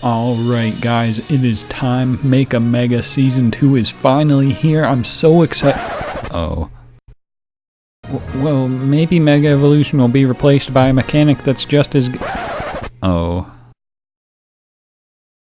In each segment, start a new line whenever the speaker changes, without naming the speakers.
Alright guys, it is time. Make a Mega Season 2 is finally here. I'm so excited. Oh. Well, maybe Mega Evolution will be replaced by a mechanic that's just as Oh.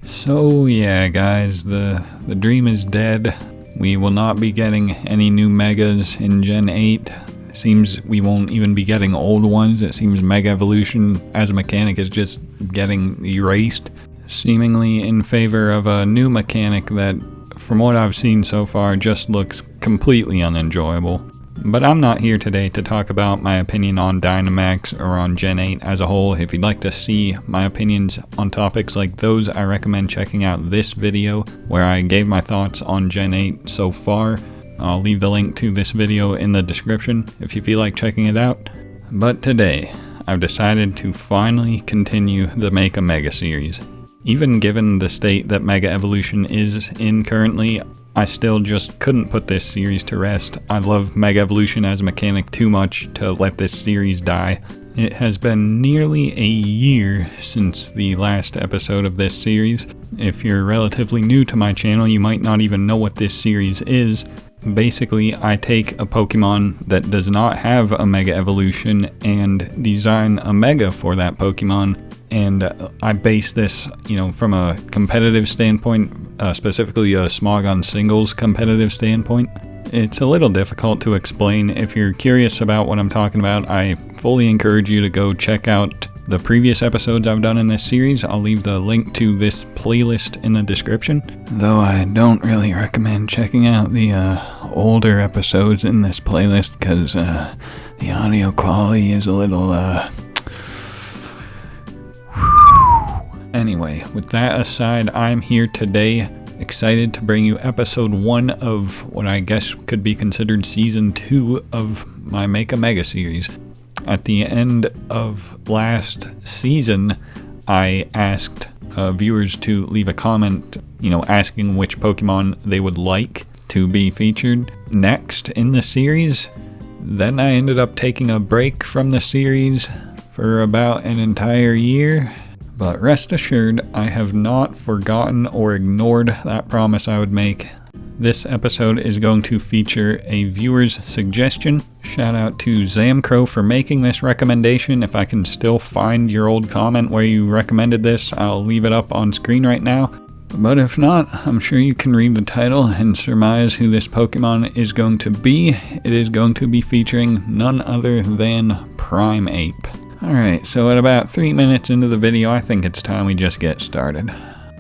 So yeah guys, the dream is dead. We will not be getting any new Megas in Gen 8. Seems we won't even be getting old ones. It seems Mega Evolution as a mechanic is just getting erased, seemingly in favor of a new mechanic that, from what I've seen so far, just looks completely unenjoyable. But I'm not here today to talk about my opinion on Dynamax or on Gen 8 as a whole. If you'd like to see my opinions on topics like those, I recommend checking out this video where I gave my thoughts on Gen 8 so far. I'll leave the link to this video in the description if you feel like checking it out. But today, I've decided to finally continue the Make a Mega series. Even given the state that Mega Evolution is in currently, I still just couldn't put this series to rest. I love Mega Evolution as a mechanic too much to let this series die. It has been nearly a year since the last episode of this series. If you're relatively new to my channel, you might not even know what this series is. Basically, I take a Pokemon that does not have a Mega Evolution and design a Mega for that Pokemon, and I base this, from a competitive standpoint, specifically a Smogon Singles competitive standpoint. It's a little difficult to explain. If you're curious about what I'm talking about, I fully encourage you to go check out the previous episodes I've done in this series. I'll leave the link to this playlist in the description. Though I don't really recommend checking out the older episodes in this playlist because the audio quality is a little Anyway, with that aside, I'm here today excited to bring you episode 1 of what I guess could be considered season 2 of my Make a Mega series. At the end of last season, I asked viewers to leave a comment, asking which Pokemon they would like to be featured next in the series. Then I ended up taking a break from the series for about an entire year. But rest assured, I have not forgotten or ignored that promise I would make. This episode is going to feature a viewer's suggestion. Shout out to Zamcrow for making this recommendation. If I can still find your old comment where you recommended this, I'll leave it up on screen right now. But if not, I'm sure you can read the title and surmise who this Pokemon is going to be. It is going to be featuring none other than Primeape. Alright, so at about 3 minutes into the video, I think it's time we just get started.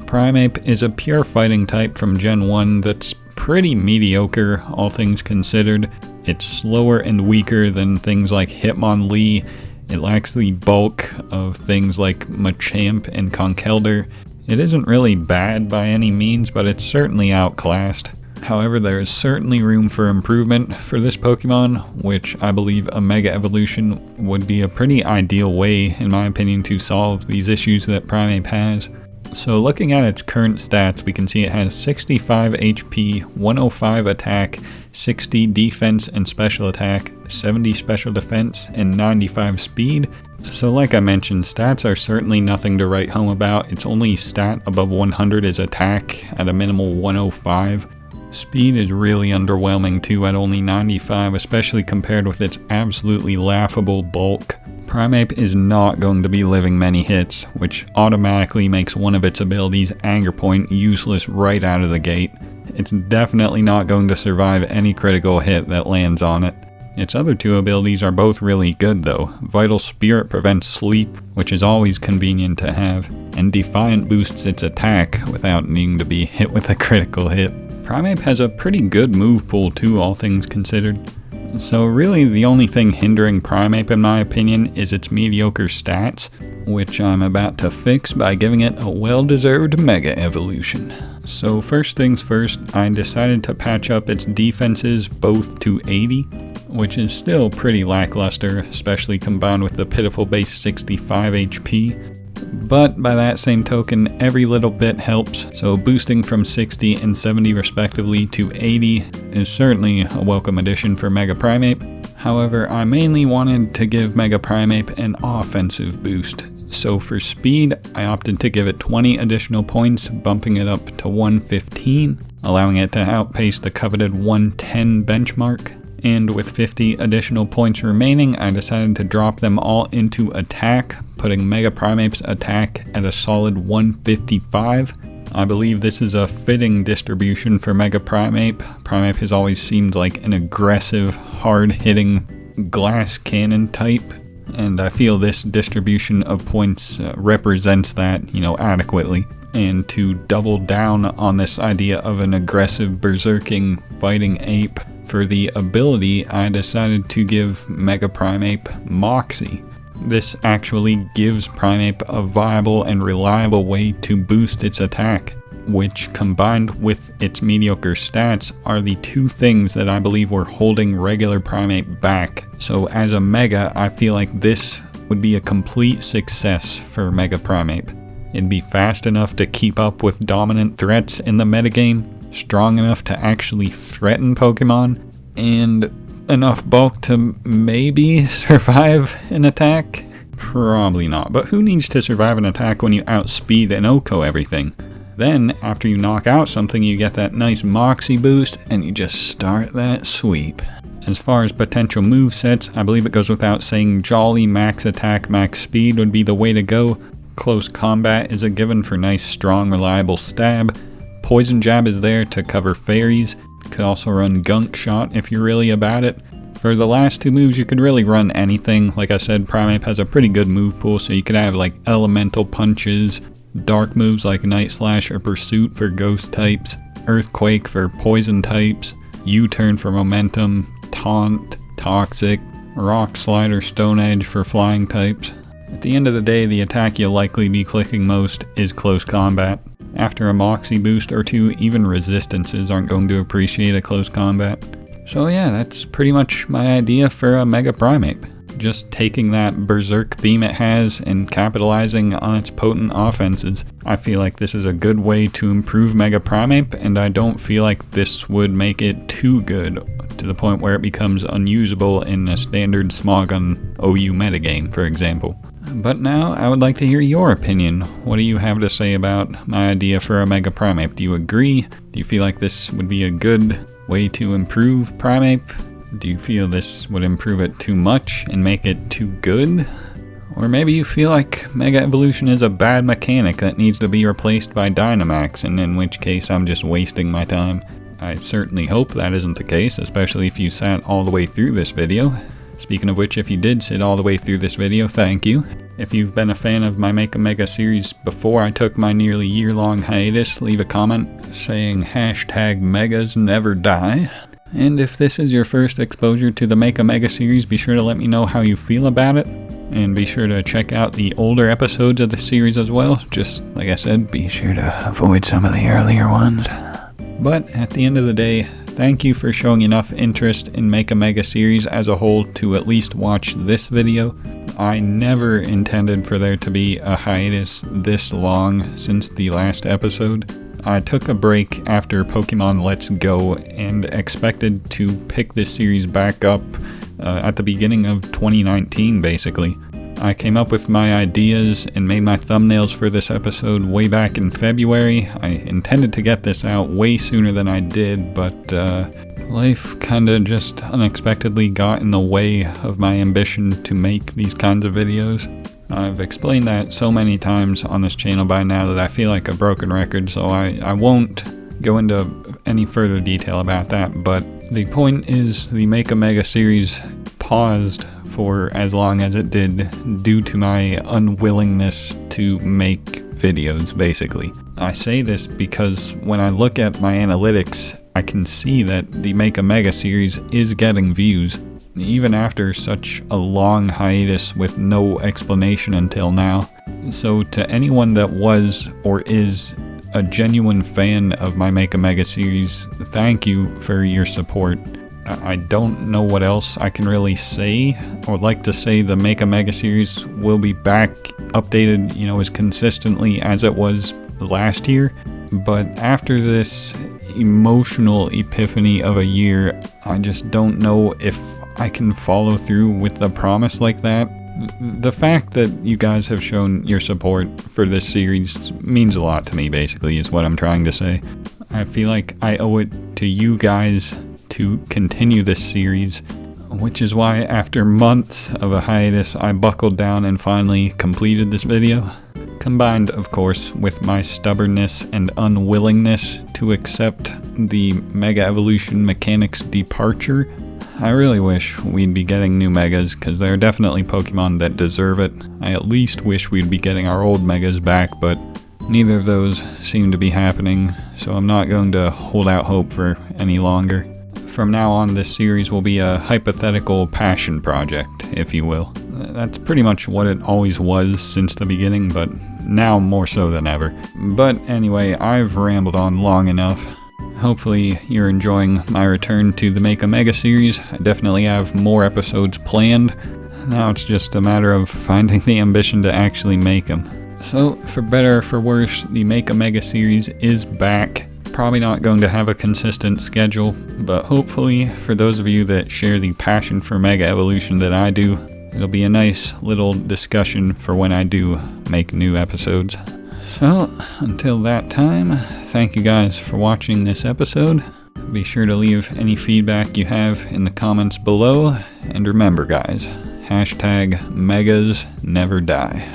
Primeape is a pure fighting type from Gen 1 that's pretty mediocre, all things considered. It's slower and weaker than things like Hitmonlee. It lacks the bulk of things like Machamp and Conkeldurr. It isn't really bad by any means, but it's certainly outclassed. However, there is certainly room for improvement for this Pokemon, which I believe a Mega Evolution would be a pretty ideal way, in my opinion, to solve these issues that Primeape has. So looking at its current stats, we can see it has 65 HP, 105 attack, 60 defense and special attack, 70 special defense, and 95 speed. So like I mentioned, stats are certainly nothing to write home about. Its only stat above 100 is attack at a minimal 105. Speed is really underwhelming too at only 95, especially compared with its absolutely laughable bulk. Primeape is not going to be living many hits, which automatically makes one of its abilities, Anger Point, useless right out of the gate. It's definitely not going to survive any critical hit that lands on it. Its other two abilities are both really good though. Vital Spirit prevents sleep, which is always convenient to have, and Defiant boosts its attack without needing to be hit with a critical hit. Primeape has a pretty good move pool too, all things considered. So really the only thing hindering Primeape in my opinion is its mediocre stats, which I'm about to fix by giving it a well-deserved Mega Evolution. So first things first, I decided to patch up its defenses both to 80, which is still pretty lackluster, especially combined with the pitiful base 65 HP. But by that same token, every little bit helps, so boosting from 60 and 70 respectively to 80 is certainly a welcome addition for Mega Primeape. However, I mainly wanted to give Mega Primeape an offensive boost, So for speed, I opted to give it 20 additional points, bumping it up to 115, allowing it to outpace the coveted 110 benchmark. And with 50 additional points remaining, I decided to drop them all into attack, putting Mega Primeape's attack at a solid 155. I believe this is a fitting distribution for Mega Primeape. Primeape has always seemed like an aggressive, hard-hitting glass cannon type, and I feel this distribution of points represents that, adequately. And to double down on this idea of an aggressive, berserking, fighting ape, for the ability, I decided to give Mega Primeape Moxie. This actually gives Primeape a viable and reliable way to boost its attack, which combined with its mediocre stats are the two things that I believe were holding regular Primeape back. So as a Mega, I feel like this would be a complete success for Mega Primeape. It'd be fast enough to keep up with dominant threats in the metagame, strong enough to actually threaten Pokemon, and enough bulk to maybe survive an attack? Probably not, but who needs to survive an attack when you outspeed and OHKO everything? Then, after you knock out something, you get that nice Moxie boost, and you just start that sweep. As far as potential movesets, I believe it goes without saying Jolly max attack, max speed would be the way to go. Close combat is a given for nice, strong, reliable stab. Poison Jab is there to cover fairies. Could also run Gunk Shot if you're really about it. For the last two moves, you could really run anything. Like I said, Primeape has a pretty good move pool, so you could have like Elemental Punches, dark moves like Night Slash or Pursuit for ghost types, Earthquake for poison types, U-Turn for momentum, Taunt, Toxic, Rock Slide or Stone Edge for flying types. At the end of the day, the attack you'll likely be clicking most is close combat. After a Moxie boost or two, even resistances aren't going to appreciate a close combat. So yeah, that's pretty much my idea for a Mega Primeape. Just taking that berserk theme it has and capitalizing on its potent offenses. I feel like this is a good way to improve Mega Primeape, and I don't feel like this would make it too good to the point where it becomes unusable in a standard Smogon OU metagame, for example. But now, I would like to hear your opinion. What do you have to say about my idea for a Mega Primeape? Do you agree? Do you feel like this would be a good way to improve Primeape? Do you feel this would improve it too much and make it too good? Or maybe you feel like Mega Evolution is a bad mechanic that needs to be replaced by Dynamax, and in which case I'm just wasting my time. I certainly hope that isn't the case, especially if you sat all the way through this video. Speaking of which, if you did sit all the way through this video, thank you. If you've been a fan of my Make a Mega series before I took my nearly year-long hiatus, leave a comment saying #Megas never die. And if this is your first exposure to the Make a Mega series, be sure to let me know how you feel about it. And be sure to check out the older episodes of the series as well. Just like I said, be sure to avoid some of the earlier ones. But at the end of the day, thank you for showing enough interest in Make a Mega series as a whole to at least watch this video. I never intended for there to be a hiatus this long since the last episode. I took a break after Pokemon Let's Go and expected to pick this series back up at the beginning of 2019, basically. I came up with my ideas and made my thumbnails for this episode way back in February. I intended to get this out way sooner than I did, but life kinda just unexpectedly got in the way of my ambition to make these kinds of videos. I've explained that so many times on this channel by now that I feel like a broken record, so I won't go into any further detail about that, but the point is the Make a Mega series paused for as long as it did due to my unwillingness to make videos, basically. I say this because when I look at my analytics, I can see that the Make a Mega series is getting views, even after such a long hiatus with no explanation until now. So to anyone that was or is a genuine fan of my Make a Mega series, thank you for your support. I don't know what else I can really say. I would like to say the Make a Mega series will be back updated, as consistently as it was last year. But after this emotional epiphany of a year, I just don't know if I can follow through with a promise like that. The fact that you guys have shown your support for this series means a lot to me, basically, is what I'm trying to say. I feel like I owe it to you guys to continue this series, which is why after months of a hiatus, I buckled down and finally completed this video. Combined, of course, with my stubbornness and unwillingness to accept the Mega Evolution mechanics departure, I really wish we'd be getting new Megas, because there are definitely Pokemon that deserve it. I at least wish we'd be getting our old Megas back, but neither of those seem to be happening, so I'm not going to hold out hope for any longer. From now on, this series will be a hypothetical passion project, if you will. That's pretty much what it always was since the beginning, but now more so than ever. But anyway, I've rambled on long enough. Hopefully you're enjoying my return to the Make a Mega series. I definitely have more episodes planned. Now it's just a matter of finding the ambition to actually make them. So, for better or for worse, the Make a Mega series is back. Probably not going to have a consistent schedule, but hopefully for those of you that share the passion for Mega Evolution that I do, it'll be a nice little discussion for when I do make new episodes. So, until that time, thank you guys for watching this episode. Be sure to leave any feedback you have in the comments below, and remember guys, #Megas never die.